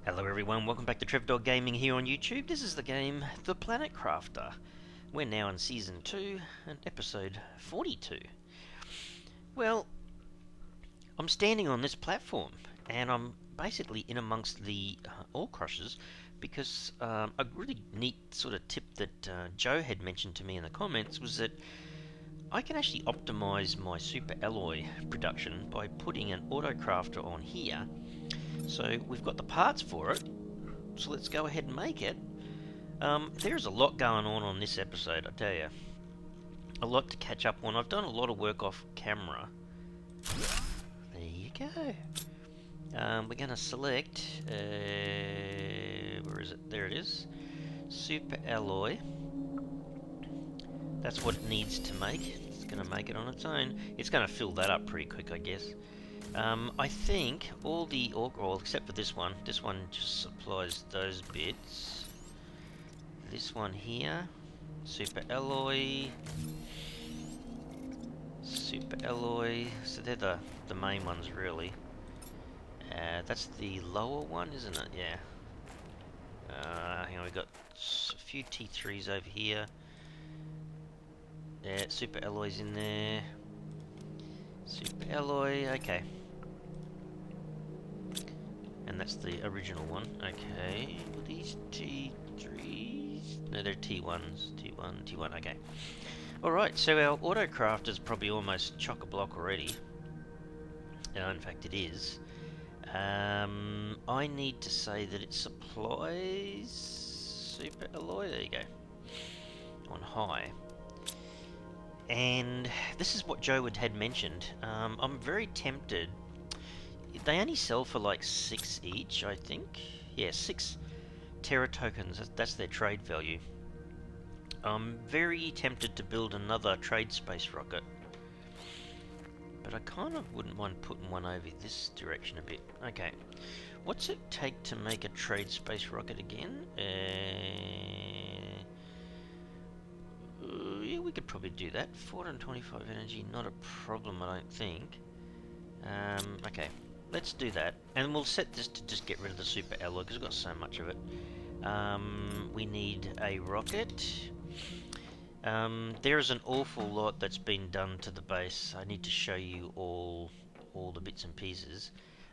Hello everyone, welcome back to Trevdog Gaming here on YouTube. This is the game The Planet Crafter. We're now in Season 2 and Episode 42. Well, I'm standing on this platform and I'm basically in amongst the ore crushers because a really neat sort of tip that Joe had mentioned to me in the comments was that I can actually optimize my super alloy production by putting an auto crafter on here. So we've got the parts for it, so let's go ahead and make it. There's a lot going on this episode, I tell you. A lot to catch up on. I've done a lot of work off camera. There you go. We're going to select, where is it? There it is. Super alloy. That's what it needs to make. It's going to make it on its own. It's going to fill that up pretty quick, I guess. I think all the well, except for this one just supplies those bits. This one here, super alloy, so they're the main ones really. That's the lower one, isn't it? Yeah. Hang on, we've got a few T3s over here. Yeah, super alloys in there. Super alloy, okay. And that's the original one. Okay, were these T3s? No, they're T1s. T1, okay. Alright, so our autocraft is probably almost chock-a-block already. In fact, it is. I need to say that it supplies super alloy. There you go. On high. And this is what Joe had mentioned. I'm very tempted. They only sell for like 6 each, I think. Yeah, 6 Terra tokens. That's their trade value. I'm very tempted to build another trade space rocket. But I kind of wouldn't mind putting one over this direction a bit. Okay. What's it take to make a trade space rocket again? Yeah, we could probably do that. 425 energy, not a problem, I don't think. Okay. Let's do that, and we'll set this to just get rid of the super alloy because we've got so much of it. We need a rocket. There is an awful lot that's been done to the base. I need to show you all the bits and pieces.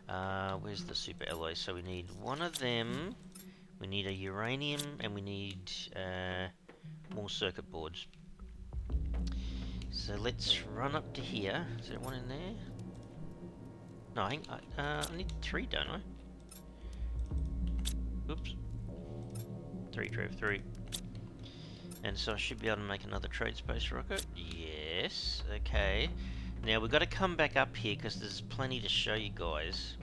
Where's the super alloy? So we need one of them. We need a uranium, and we need more circuit boards. So let's run up to here. Is there one in there? No, I need 3, don't I? Oops. 3. And so I should be able to make another trade space rocket. Yes. Okay. Now we've got to come back up here because there's plenty to show you guys.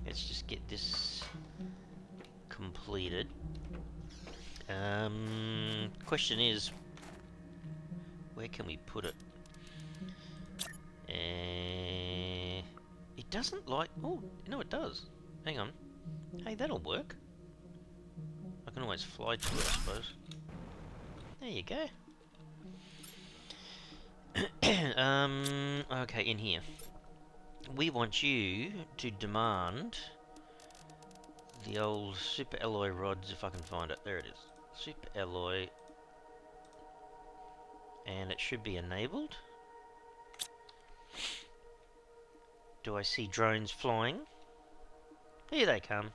Let's just get this completed. Question is, where can we put it? It doesn't like... Oh, no it does. Hang on. Hey, that'll work. I can always fly to it, I suppose. There you go. Okay, in here. We want you to demand the old super alloy rods, if I can find it. There it is. Super alloy. And it should be enabled. Do I see drones flying? Here they come.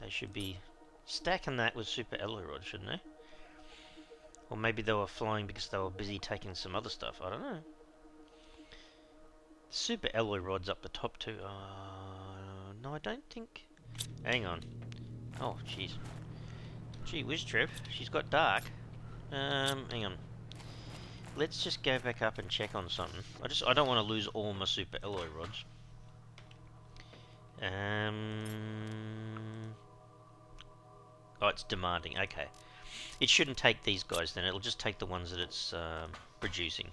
They should be stacking that with super alloy rods, shouldn't they? Or maybe they were flying because they were busy taking some other stuff. I don't know. Super alloy rods up the top too. No, I don't think. Hang on. Oh, jeez. Gee whiz, Trev. She's got dark. Hang on. Let's just go back up and check on something. I don't want to lose all my super alloy rods. Oh, it's demanding. Okay. It shouldn't take these guys then. It'll just take the ones that it's producing.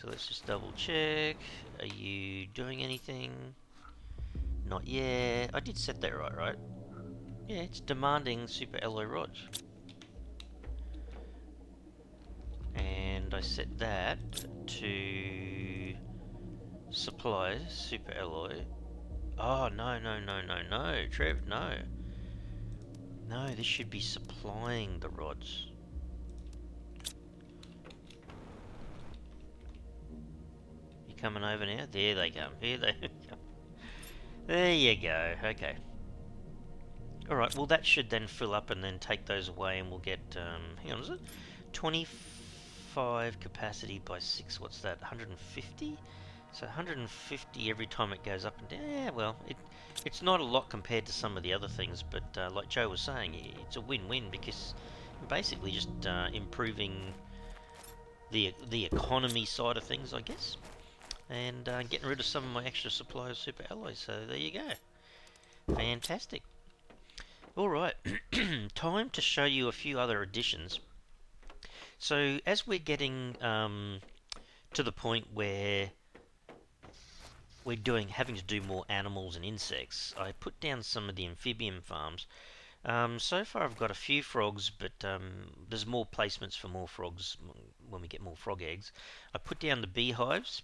So let's just double check. Are you doing anything? Not yet. I did set that right? Yeah, it's demanding super alloy rods. And I set that to supply super alloy. Oh, no, no, no, no, no, Trev, no. No, this should be supplying the rods. You coming over now? There they come. Here they come. There you go. Okay. Alright, well that should then fill up and then take those away and we'll get, hang on, is it? 25 capacity by 6, what's that, 150? So 150 every time it goes up and down. Yeah, well, it's not a lot compared to some of the other things, but like Joe was saying, it's a win-win because basically just improving the economy side of things, I guess, and getting rid of some of my extra supply of super alloys. So there you go. Fantastic. Alright, time to show you a few other additions. So as we're getting to the point where we're having to do more animals and insects, I put down some of the amphibian farms. So far I've got a few frogs, but there's more placements for more frogs when we get more frog eggs. I put down the beehives,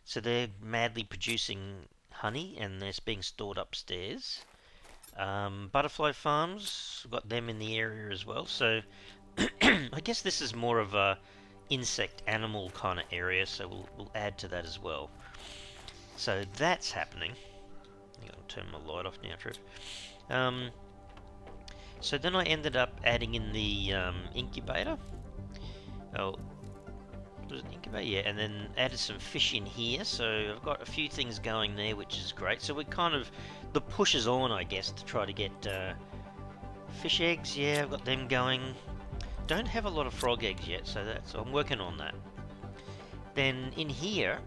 so they're madly producing honey and they're being stored upstairs. Butterfly farms, got them in the area as well. So I guess this is more of a insect animal kind of area, so we'll add to that as well. So that's happening. I'm going to turn my light off now, Trev. So then I ended up adding in the incubator. Oh, was it incubator? Yeah, and then added some fish in here. So I've got a few things going there, which is great. So we're kind of, the push is on, I guess, to try to get fish eggs. Yeah, I've got them going. Don't have a lot of frog eggs yet, so I'm working on that. Then in here,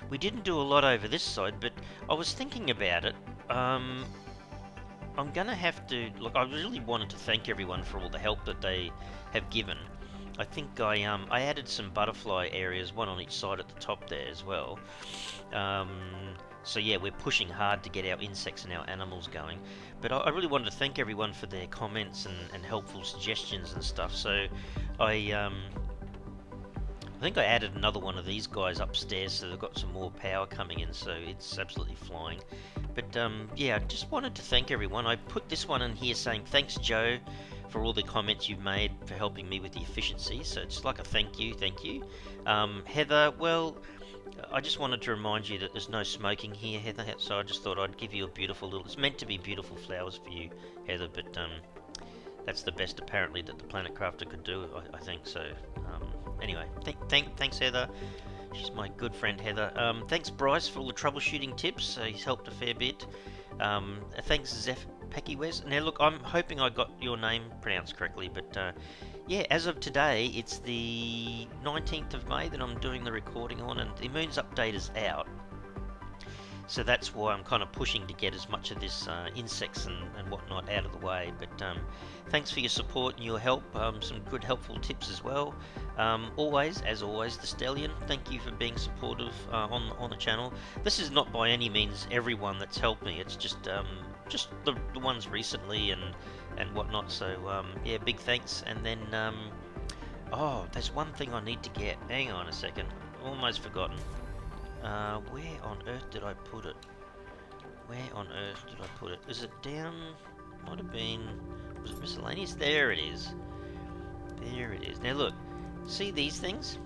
we didn't do a lot over this side, but I was thinking about it. I'm gonna have to look. I really wanted to thank everyone for all the help that they have given. I think I added some butterfly areas, one on each side at the top there as well. So yeah, we're pushing hard to get our insects and our animals going. But I really wanted to thank everyone for their comments and helpful suggestions and stuff. So I think I added another one of these guys upstairs, so they've got some more power coming in, so it's absolutely flying. But yeah, I just wanted to thank everyone. I put this one in here saying thanks, Joe, for all the comments you've made for helping me with the efficiency. So it's like a thank you. Heather, well, I just wanted to remind you that there's no smoking here, Heather. So I just thought I'd give you a beautiful little. It's meant to be beautiful flowers for you, Heather, but that's the best apparently that the Planet Crafter could do. I think so. Anyway, thanks, Heather. She's my good friend, Heather. Thanks, Bryce, for all the troubleshooting tips. He's helped a fair bit. Thanks, Zeph Peckiwes. Now, look, I'm hoping I got your name pronounced correctly, but yeah, as of today, it's the 19th of May that I'm doing the recording on, and the Moons update is out. So that's why I'm kind of pushing to get as much of this insects and whatnot out of the way. But thanks for your support and your help. Some good helpful tips as well. As always, the Stellion, thank you for being supportive on the channel. This is not by any means everyone that's helped me. It's just the ones recently and whatnot. So yeah, big thanks. And then oh, there's one thing I need to get. Hang on a second. Almost forgotten. Where on earth did I put it? Is it down? Might have been. Was it miscellaneous? There it is. Now look, see these things?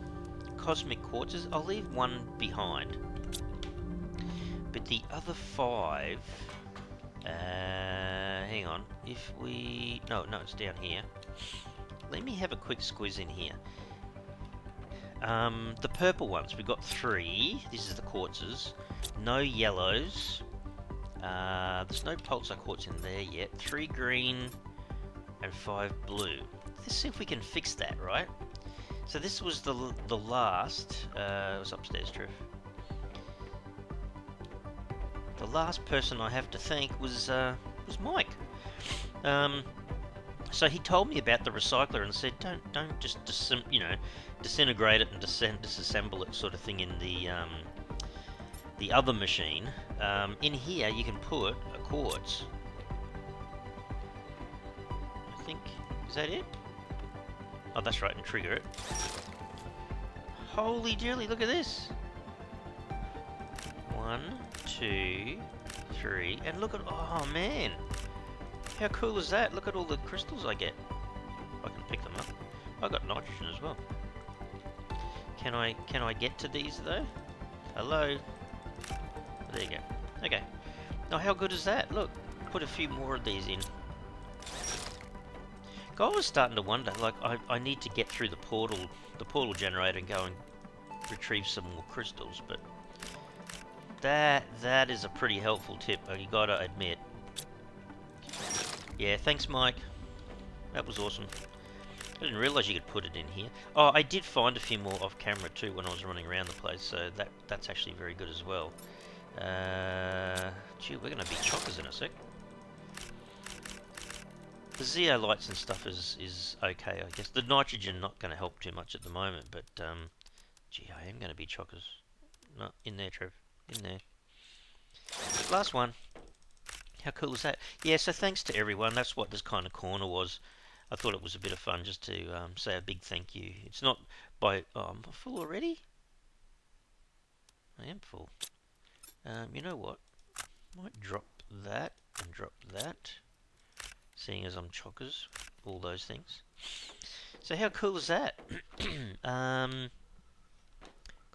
Cosmic quartzes. I'll leave one behind. But the other 5. Hang on. If we. No, it's down here. Let me have a quick squiz in here. The purple ones, we've got 3. This is the quartzes. No yellows. There's no pulsar quartz in there yet. 3 green and 5 blue. Let's see if we can fix that, right? So this was the last. It was upstairs, Trev. The last person I have to thank was Mike. So he told me about the recycler and said, don't just disintegrate it and disassemble it, sort of thing, in the other machine. In here you can put a quartz. I think, is that it? Oh, that's right, and trigger it. Holy jelly! Look at this. 1, 2, 3, and look at, oh man, how cool is that? Look at all the crystals I get. I can pick them up. I got nitrogen as well. Can I get to these though? Hello? There you go. Okay. Now how good is that? Look, put a few more of these in. I was starting to wonder, like, I need to get through the portal generator and go and retrieve some more crystals, but that is a pretty helpful tip, you gotta admit. Yeah, thanks Mike. That was awesome. I didn't realise you could put it in here. Oh, I did find a few more off camera too when I was running around the place, so that's actually very good as well. Gee, we're gonna be chockers in a sec. The zeolites and stuff is okay, I guess. The nitrogen not going to help too much at the moment, but gee, I am going to be chockers. No, in there, Trev. In there. Last one. How cool is that? Yeah, so thanks to everyone. That's what this kind of corner was. I thought it was a bit of fun just to say a big thank you. It's not by... Oh, I'm full already? I am full. You know what? Might drop that and drop that. Seeing as I'm chockers, all those things. So how cool is that? Got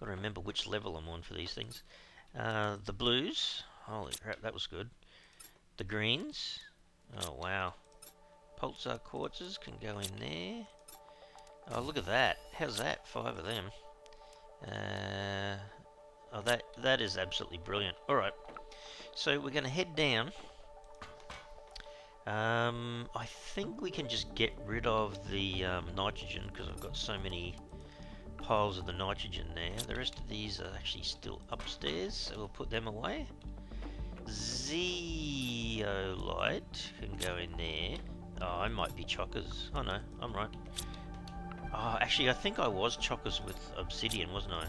to remember which level I'm on for these things. The blues, holy crap, that was good. The greens, oh wow. Pulsar quartzes can go in there. Oh, look at that. How's that? 5 of them. Oh, that is absolutely brilliant. All right, so we're going to head down. I think we can just get rid of the nitrogen because I've got so many piles of the nitrogen there. The rest of these are actually still upstairs, so we'll put them away. Zeolite can go in there. Oh, I might be chockers. Oh no, I'm right. Oh, actually, I think I was chockers with obsidian, wasn't I?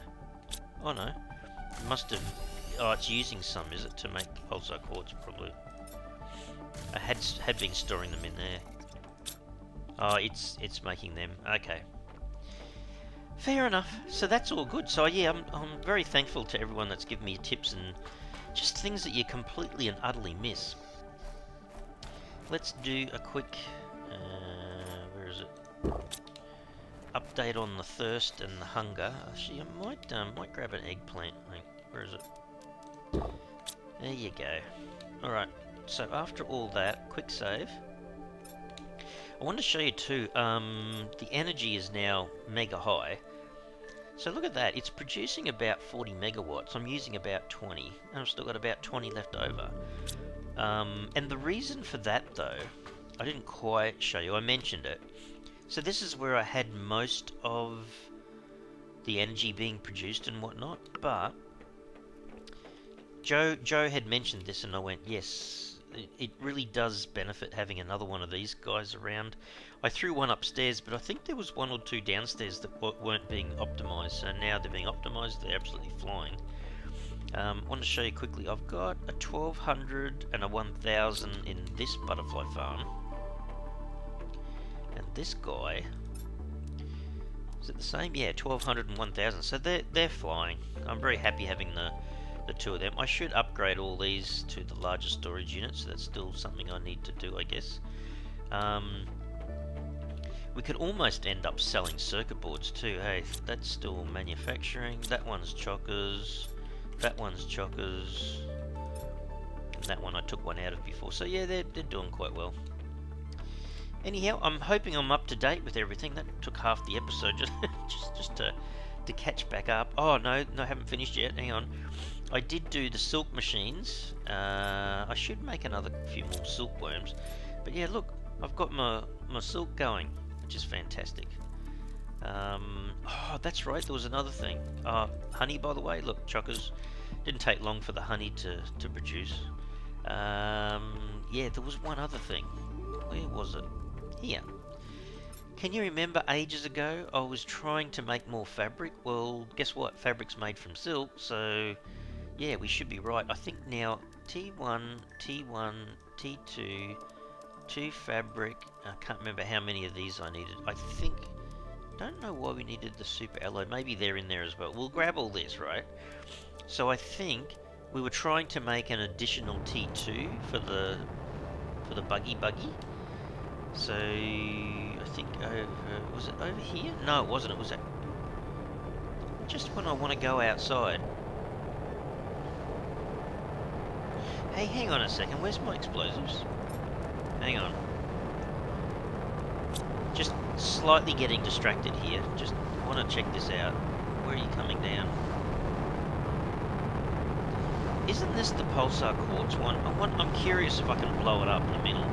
Oh no, it must have. Oh, it's using some, is it, to make pulsar quartz probably? I had been storing them in there. Oh, it's making them. Okay. Fair enough. So that's all good. So yeah, I'm very thankful to everyone that's given me tips and just things that you completely and utterly miss. Let's do a quick where is it? Update on the thirst and the hunger. Actually, I might grab an eggplant. Where is it? There you go. All right. So after all that, quick save. I want to show you too, the energy is now mega high. So look at that, it's producing about 40 megawatts. I'm using about 20, and I've still got about 20 left over. And the reason for that though, I didn't quite show you, I mentioned it. So this is where I had most of the energy being produced and whatnot, but Joe had mentioned this and I went, yes, it really does benefit having another one of these guys around. I threw one upstairs, but I think there was one or two downstairs that weren't being optimized, so now they're being optimized, they're absolutely flying. I want to show you quickly, I've got a 1200 and a 1000 in this butterfly farm. And this guy, is it the same? Yeah, 1200 and 1000, so they're flying. I'm very happy having the two of them. I should upgrade all these to the larger storage unit, so that's still something I need to do, I guess. We could almost end up selling circuit boards too. Hey, that's still manufacturing. That one's chockers. That one's chockers. And that one I took one out of before. So yeah, they're doing quite well. Anyhow, I'm hoping I'm up to date with everything. That took half the episode just to catch back up. Oh no, I haven't finished yet. Hang on. I did do the silk machines. I should make another few more silkworms. But yeah, look, I've got my silk going, which is fantastic. Oh, that's right, there was another thing. Honey, by the way, look, chockers. Didn't take long for the honey to produce. Yeah, there was one other thing. Where was it? Here. Can you remember ages ago I was trying to make more fabric? Well, guess what? Fabric's made from silk, so yeah, we should be right. I think now T1, T2, 2 fabric. I can't remember how many of these I needed. I think, don't know why we needed the super alloy. Maybe they're in there as well. We'll grab all this, right? So I think We were trying to make an additional T2 for the buggy. So I think was it over here? No, it wasn't. It was just when I want to go outside. Hey, hang on a second. Where's my explosives? Hang on. Just slightly getting distracted here. Just want to check this out. Where are you coming down? Isn't this the pulsar quartz one? I'm curious if I can blow it up in the middle.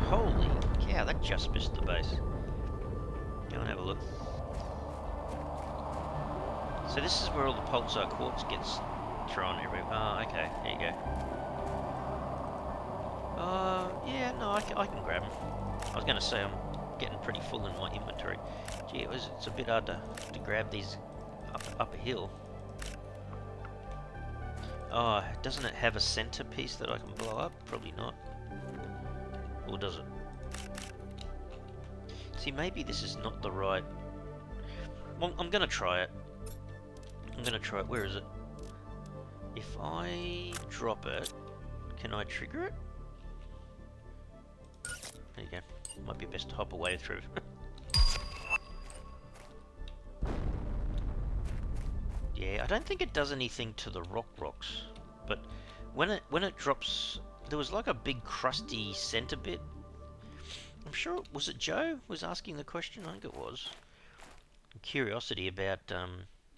Holy cow, that just missed the base. Go and have a look. So this is where all the pulsar quartz gets thrown everywhere. Oh, okay, there you go. Yeah, no, I can grab them. I was going to say I'm getting pretty full in my inventory. Gee, it's a bit hard to grab these up a hill. Oh, doesn't it have a centerpiece that I can blow up? Probably not. Or does it? See, maybe this is not the right... Well, I'm going to try it. Where is it? If I drop it, can I trigger it? There you go. Might be best to hop away through. Yeah, I don't think it does anything to the rocks, but when it drops, there was like a big crusty center bit. I'm sure, was it Joe was asking the question? I think it was. Curiosity about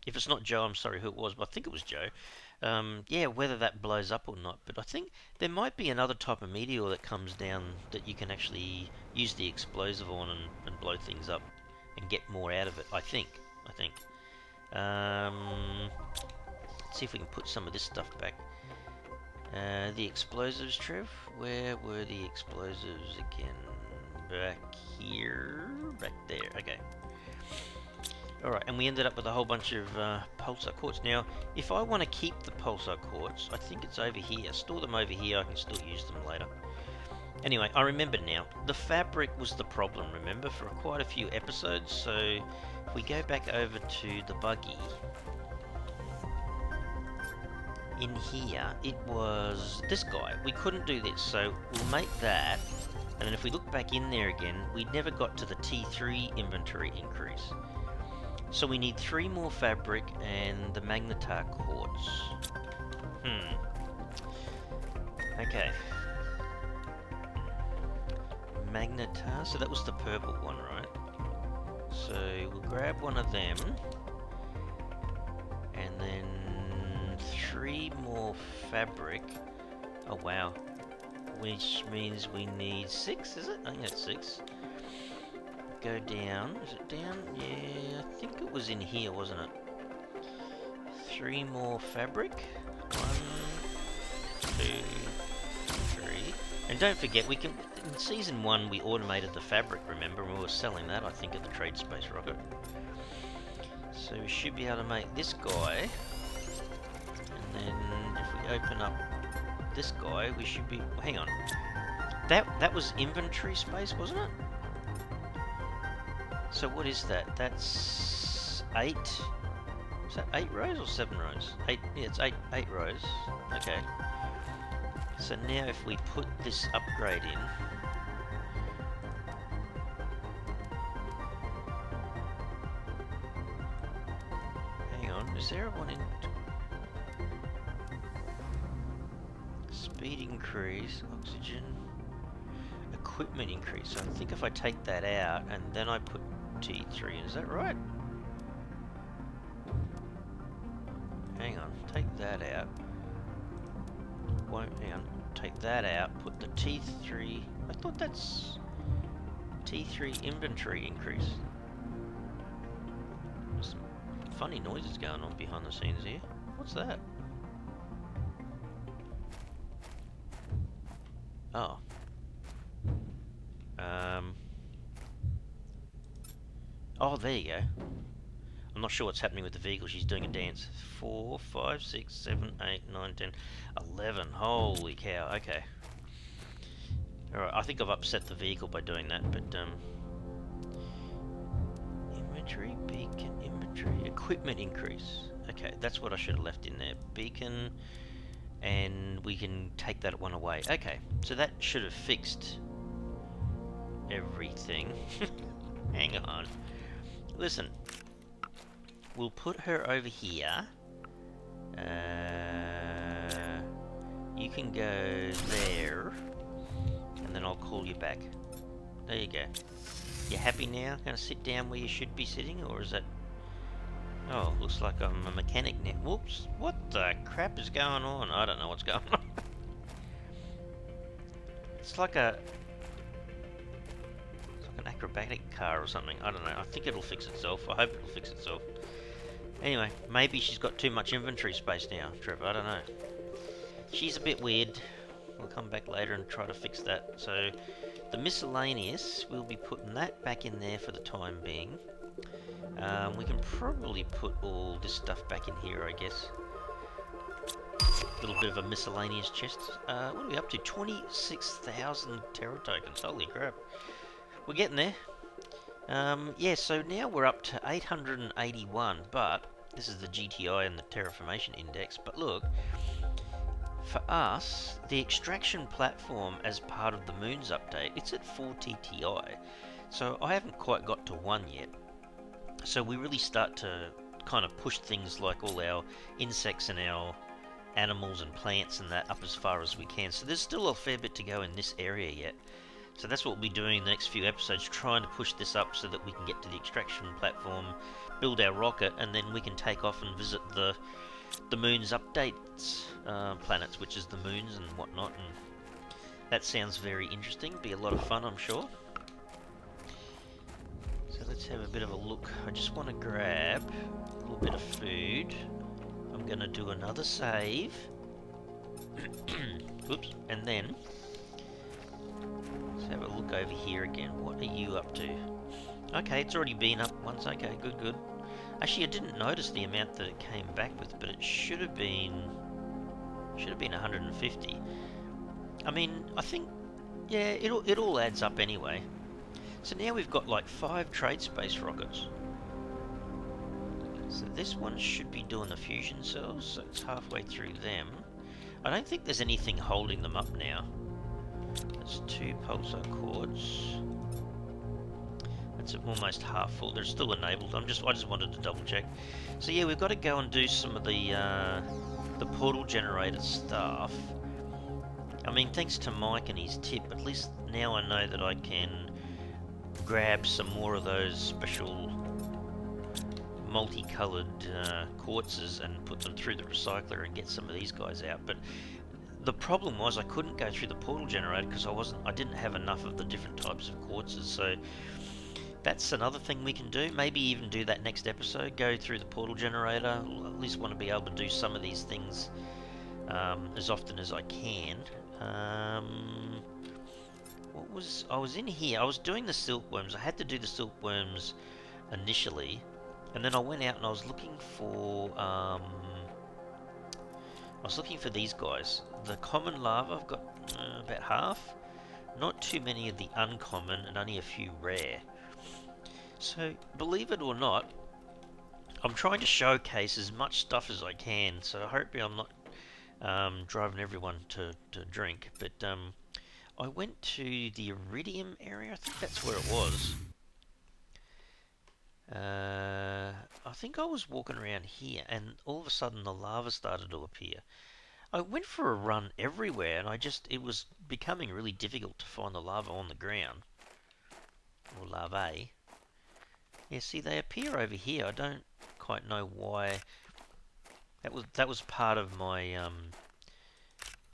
if it's not Joe, I'm sorry who it was, but I think it was Joe. Yeah, whether that blows up or not. But I think there might be another type of meteor that comes down that you can actually use the explosive on and blow things up and get more out of it. I think. Let's see if we can put some of this stuff back. The explosives, Trev. Where were the explosives again? Back here? Back there. Okay. Alright, and we ended up with a whole bunch of pulsar quartz. Now, if I want to keep the pulsar quartz, I think it's over here. Store them over here, I can still use them later. Anyway, I remember now. The fabric was the problem, remember, for quite a few episodes. So, if we go back over to the buggy, in here, it was this guy. We couldn't do this, so we'll make that. And then if we look back in there again, we never got to the T3 inventory increase. So we need 3 more fabric and the magnetar quartz. Okay. Magnetar, so that was the purple one, right? So we'll grab one of them. And then 3 more fabric. Oh wow. Which means we need 6, is it? I think that's 6. Go down. Is it down? Yeah, I think it was in here, wasn't it? 3 more fabric. 1, 2, 3. And don't forget, we can. In season 1, we automated the fabric. Remember, we were selling that. I think at the Trade Space Rocket. So we should be able to make this guy. And then if we open up this guy, we should be. Hang on. That was inventory space, wasn't it? So what is that? That's 8. Is that 8 rows or 7 rows? 8. Yeah, it's 8 rows. Okay. So now if we put this upgrade in, hang on, is there one in? Speed increase, oxygen, equipment increase. So I think if I take that out and then I put T3, is that right? Hang on, take that out. Won't, hang on, take that out, put the T3, I thought that's T3 inventory increase. There's some funny noises going on behind the scenes here. What's that? Oh. Oh, there you go. I'm not sure what's happening with the vehicle. She's doing a dance. 4, 5, 6, 7, 8, 9, 10, 11. Holy cow. Okay. Alright, I think I've upset the vehicle by doing that, but, inventory, beacon, inventory, equipment increase. Okay, that's what I should have left in there. Beacon, and we can take that one away. Okay, so that should have fixed everything. Hang on. Listen, we'll put her over here. You can go there, and then I'll call you back. There you go. You happy now? Gonna sit down where you should be sitting, or is that... Oh, looks like I'm a mechanic now. Whoops. What the crap is going on? I don't know what's going on. It's like an acrobatic car or something. I don't know. I think it'll fix itself. I hope it'll fix itself. Anyway, maybe she's got too much inventory space now, Trevor. I don't know. She's a bit weird. We'll come back later and try to fix that. So, the miscellaneous, we'll be putting that back in there for the time being. We can probably put all this stuff back in here, I guess. A little bit of a miscellaneous chest. What are we up to? 26,000 Terra tokens. Holy crap. We're getting there. Yeah, so now we're up to 881, but this is the GTI and the Terraformation Index. But look, for us, the extraction platform as part of the Moons update, it's at 4 TTI. So I haven't quite got to 1 yet. So we really start to kind of push things like all our insects and our animals and plants and that up as far as we can. So there's still a fair bit to go in this area yet. So that's what we'll be doing in the next few episodes, trying to push this up so that we can get to the extraction platform, build our rocket, and then we can take off and visit the Moon's updates planets, which is the moons and whatnot. And that sounds very interesting. Be a lot of fun, I'm sure. So let's have a bit of a look. I just want to grab a little bit of food. I'm going to do another save. Oops. And then let's have a look over here again. What are you up to? Okay, it's already been up once. Okay, good. Actually, I didn't notice the amount that it came back with, but it should have been 150. I mean, I think, yeah, it all adds up anyway. So now we've got like 5 trade space rockets. So this one should be doing the fusion cells, so it's halfway through them. I don't think there's anything holding them up now. That's 2 pulsar cores. That's almost half full. They're still enabled. I just wanted to double check. So yeah, we've got to go and do some of the portal generator stuff. I mean, thanks to Mike and his tip, at least now I know that I can grab some more of those special multicolored quartzes and put them through the recycler and get some of these guys out. But the problem was I couldn't go through the portal generator because I didn't have enough of the different types of quartzes. So that's another thing we can do. Maybe even do that next episode. Go through the portal generator. I'll at least want to be able to do some of these things as often as I can. I was in here. I was doing the silkworms. I had to do the silkworms initially, and then I went out and I was looking for these guys. The common larva, I've got about half. Not too many of the uncommon, and only a few rare. So, believe it or not, I'm trying to showcase as much stuff as I can. So I hope I'm not driving everyone to drink. But I went to the iridium area. I think that's where it was. I think I was walking around here, and all of a sudden the lava started to appear. I went for a run everywhere, and it was becoming really difficult to find the lava on the ground. Or larvae. Yeah, see, they appear over here. I don't quite know why. That was part of my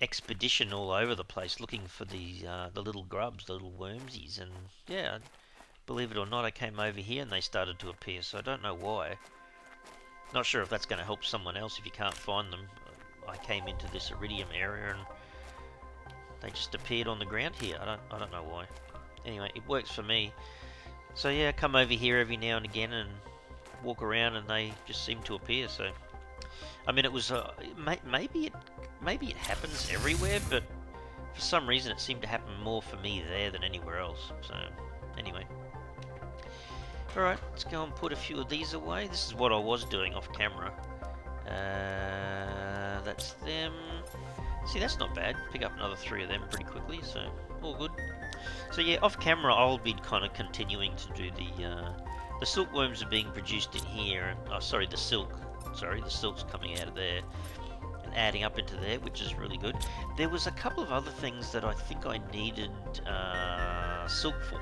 expedition all over the place, looking for the little grubs, the little wormsies, and yeah, believe it or not, I came over here and they started to appear. So I don't know why. Not sure if that's going to help someone else if you can't find them. I came into this iridium area and they just appeared on the ground here. I don't know why. Anyway, it works for me. So yeah, I come over here every now and again and walk around, and they just seem to appear. So, I mean, it was maybe it happens everywhere, but for some reason it seemed to happen more for me there than anywhere else. So, anyway, Alright, let's go and put a few of these away. This is what I was doing off camera. That's them. See, that's not bad. Pick up another 3 of them pretty quickly, so all good. So yeah, off camera I'll be kind of continuing to do the silkworms are being produced in here, and oh sorry, the silk's coming out of there and adding up into there, which is really good. There was a couple of other things that I think I needed silk for.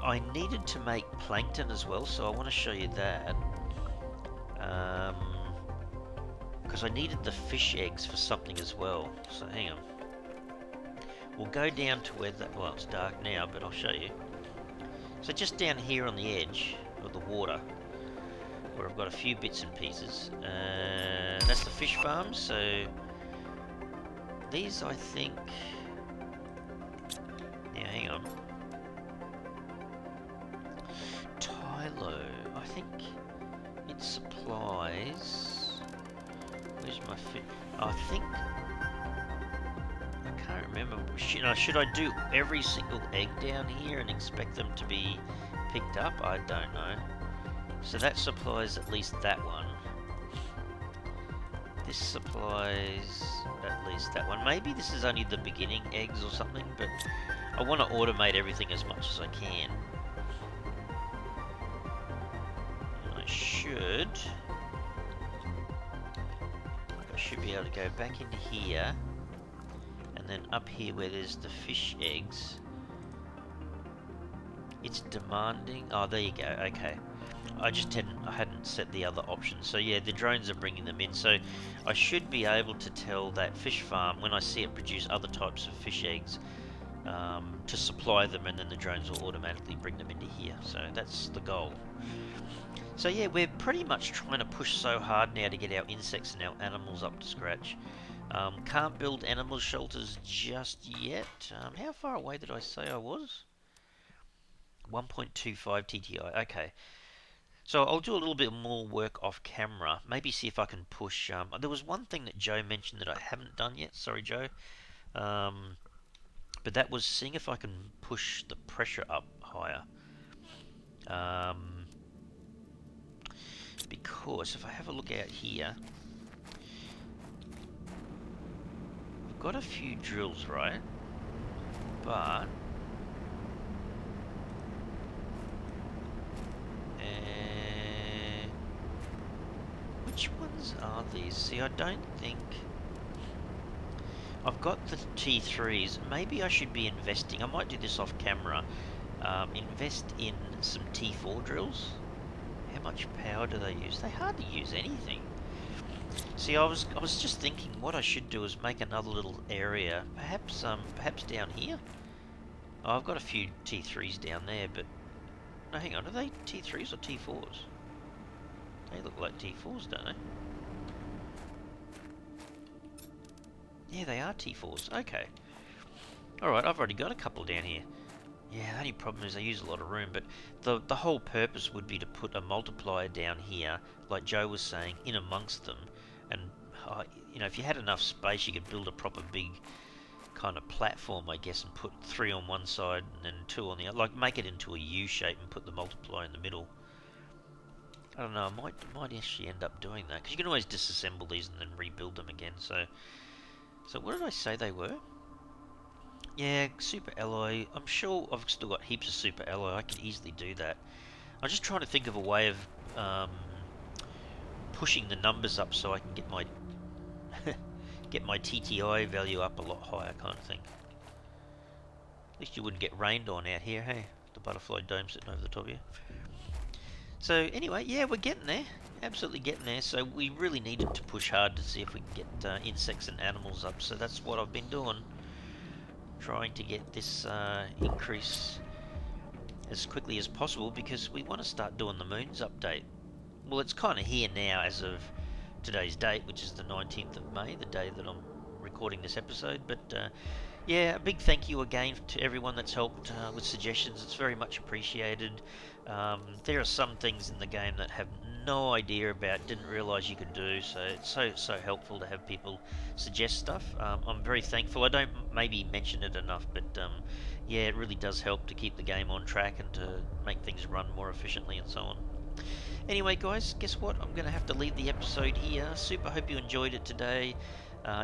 I needed to make plankton as well, so I want to show you that. Because I needed the fish eggs for something as well. So hang on. We'll go down to where that, well, it's dark now, but I'll show you. So just down here on the edge of the water, where I've got a few bits and pieces, that's the fish farm. So these, I think, now hang on, Tylo, I think it supplies, where's my fish, I think, I can't remember, should I do every single egg down here and expect them to be picked up? I don't know. So that supplies at least that one. This supplies at least that one. Maybe this is only the beginning eggs or something, but I want to automate everything as much as I can. And I should be able to go back into here, and then up here where there's the fish eggs, it's demanding. Oh, there you go. Okay. I hadn't set the other options. So yeah, the drones are bringing them in. So I should be able to tell that fish farm when I see it produce other types of fish eggs to supply them, and then the drones will automatically bring them into here. So that's the goal. So yeah, we're pretty much trying to push so hard now to get our insects and our animals up to scratch. Can't build animal shelters just yet. How far away did I say I was? 1.25 TTI. Okay. So I'll do a little bit more work off camera. Maybe see if I can push. There was one thing that Joe mentioned that I haven't done yet. Sorry, Joe. But that was seeing if I can push the pressure up higher. Because if I have a look out here, we've got a few drills, right? But which ones are these? See, I don't think I've got the T3s. Maybe I should be investing. I might do this off camera. Invest in some T4 drills. How much power do they use? They hardly use anything. See, I was just thinking what I should do is make another little area. Perhaps down here. Oh, I've got a few T3s down there, but no, hang on. Are they T3s or T4s? They look like T4s, don't they? Yeah, they are T4s. Okay. Alright, I've already got a couple down here. Yeah, the only problem is they use a lot of room, but the whole purpose would be to put a multiplier down here, like Joe was saying, in amongst them. And, if you had enough space, you could build a proper big kind of platform, I guess, and put 3 on one side and then 2 on the other. Like, make it into a U shape and put the multiplier in the middle. I don't know, I might actually end up doing that, because you can always disassemble these and then rebuild them again. So what did I say they were? Yeah, super alloy. I'm sure I've still got heaps of super alloy. I can easily do that. I'm just trying to think of a way of pushing the numbers up so I can get my get my TTI value up a lot higher, kind of thing. At least you wouldn't get rained on out here, hey? The butterfly dome sitting over the top of you. So anyway, yeah, we're getting there. Absolutely getting there. So we really needed to push hard to see if we can get insects and animals up. So that's what I've been doing. Trying to get this increase as quickly as possible, because we want to start doing the moons update. Well, it's kind of here now as of today's date, which is the 19th of May, the day that I'm recording this episode. But yeah, a big thank you again to everyone that's helped with suggestions. It's very much appreciated. There are some things in the game that I have no idea about, didn't realise you could do, so it's so helpful to have people suggest stuff. I'm very thankful. I don't maybe mention it enough, but yeah, it really does help to keep the game on track and to make things run more efficiently and so on. Anyway, guys, guess what? I'm going to have to leave the episode here. Super hope you enjoyed it today.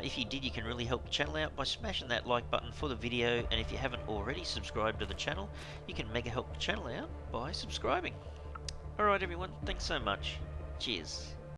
If you did, you can really help the channel out by smashing that like button for the video, and if you haven't already subscribed to the channel, you can mega help the channel out by subscribing. Alright everyone, thanks so much. Cheers.